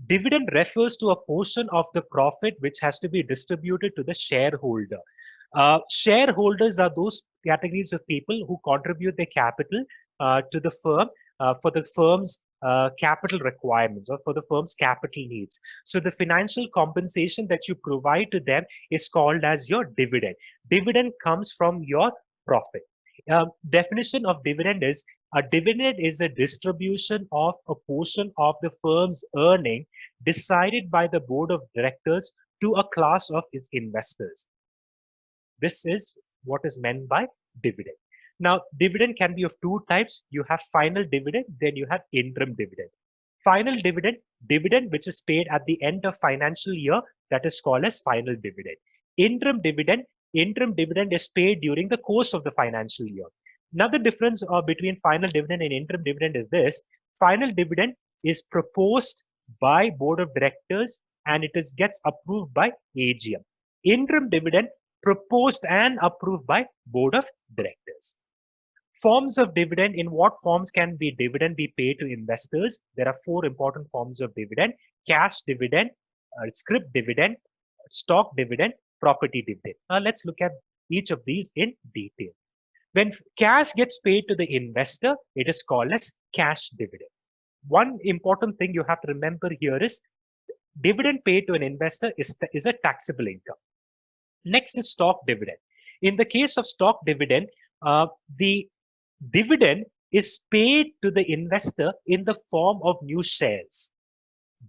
Dividend refers to a portion of the profit which has to be distributed to the shareholder. Shareholders are those categories of people who contribute their capital to the firm for the firm's capital requirements or for the firm's capital needs. So the financial compensation that you provide to them is called as your dividend. Dividend comes from your profit. Definition of dividend is a dividend is a distribution of a portion of the firm's earning decided by the board of directors to a class of its investors. This is what is meant by dividend. Now, dividend can be of two types. You have final dividend, then you have interim dividend. Final dividend, dividend which is paid at the end of financial year, that is called as final dividend. Interim dividend is paid during the course of the financial year. Another difference between final dividend and interim dividend is this: final dividend is proposed by board of directors and it gets approved by AGM. Interim dividend proposed and approved by board of directors. Forms of dividend: in what forms can dividend be paid to investors? There are four important forms of dividend: cash dividend, scrip dividend, stock dividend, property dividend. Now let's look at each of these in detail. When cash gets paid to the investor, it is called as cash dividend. One important thing you have to remember here is dividend paid to an investor is a taxable income. Next is stock dividend. In the case of stock dividend, the dividend is paid to the investor in the form of new shares.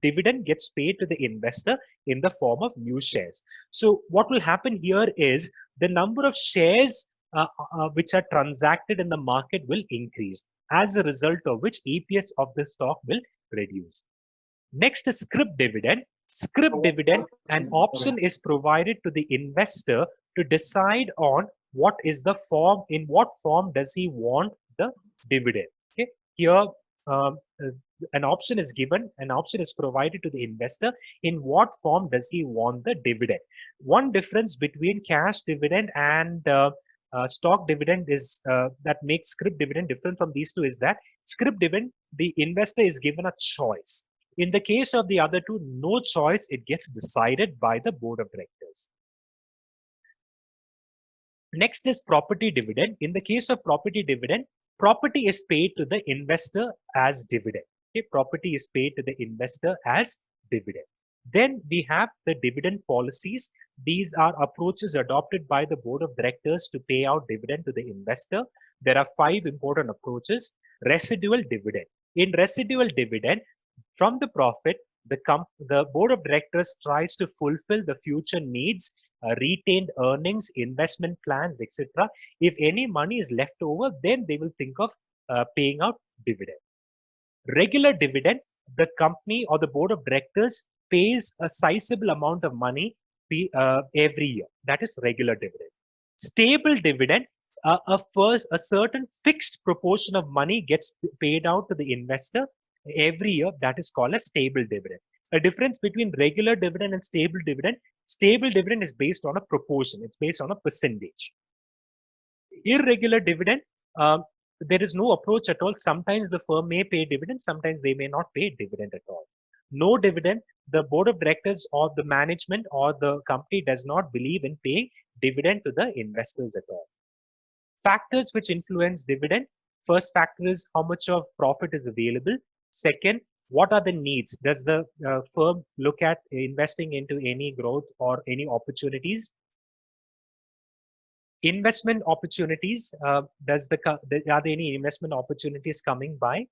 Dividend gets paid to the investor in the form of new shares. So what will happen here is the number of shares which are transacted in the market will increase, as a result of which EPS of the stock will reduce. Next is scrip dividend. Scrip dividend, an option is provided to the investor to decide on what is the form, in what form does he want the dividend. Okay, here an option is given, an option is provided to the investor in what form does he want the dividend. One difference between cash dividend and stock dividend is that makes scrip dividend different from these two is that scrip dividend, the investor is given a choice. In the case of the other two, no choice, it gets decided by the board of directors. Next is property dividend. In the case of property dividend, property is paid to the investor as dividend. Okay, property is paid to the investor as dividend. Then we have the dividend policies. These are approaches adopted by the board of directors to pay out dividend to the investor. There are 5 important approaches. Residual dividend. In residual dividend, from the profit, the board of directors tries to fulfill the future needs, retained earnings, investment plans, etc. If any money is left over, then they will think of paying out dividend. Regular dividend, the company or the board of directors pays a sizable amount of money every year. That is regular dividend. Stable dividend, a certain fixed proportion of money gets paid out to the investor every year. That is called a stable dividend. A difference between regular dividend and stable dividend: stable dividend is based on a proportion, it's based on a percentage. Irregular dividend, there is no approach at all. Sometimes the firm may pay dividend, sometimes they may not pay dividend at all. No dividend, the board of directors or the management or the company does not believe in paying dividend to the investors at all. Factors which influence dividend: first factor is how much of profit is available. Second, what are the needs? Does the firm look at investing into any growth or any opportunities? Investment opportunities, are there any investment opportunities coming by?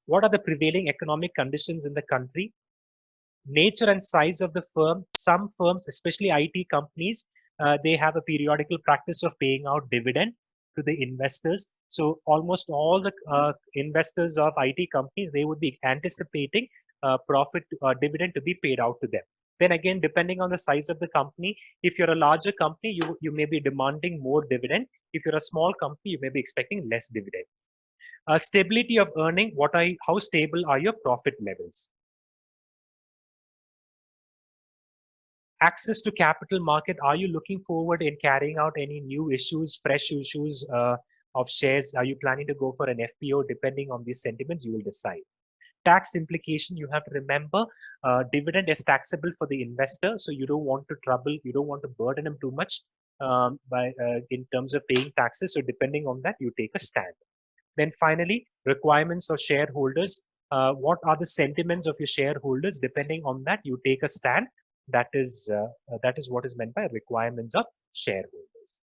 What are the prevailing economic conditions in the country? Nature and size of the firm. Some firms, especially IT companies, they have a periodical practice of paying out dividend to the investors. So almost all the investors of IT companies, they would be anticipating profit dividend to be paid out to them. Then again, depending on the size of the company, if you're a larger company, you may be demanding more dividend. If you're a small company, you may be expecting less dividend. Stability of earning, how stable are your profit levels? Access to capital market, are you looking forward in carrying out any new issues, fresh issues of shares? Are you planning to go for an FPO? Depending on these sentiments, you will decide. tax implication, you have to remember dividend is taxable for the investor, so you don't want to burden him too much by in terms of paying taxes. So depending on that, you take a stand. Then finally, requirements of shareholders. What are the sentiments of your shareholders? Depending on that, you take a stand. That is what is meant by requirements of shareholders.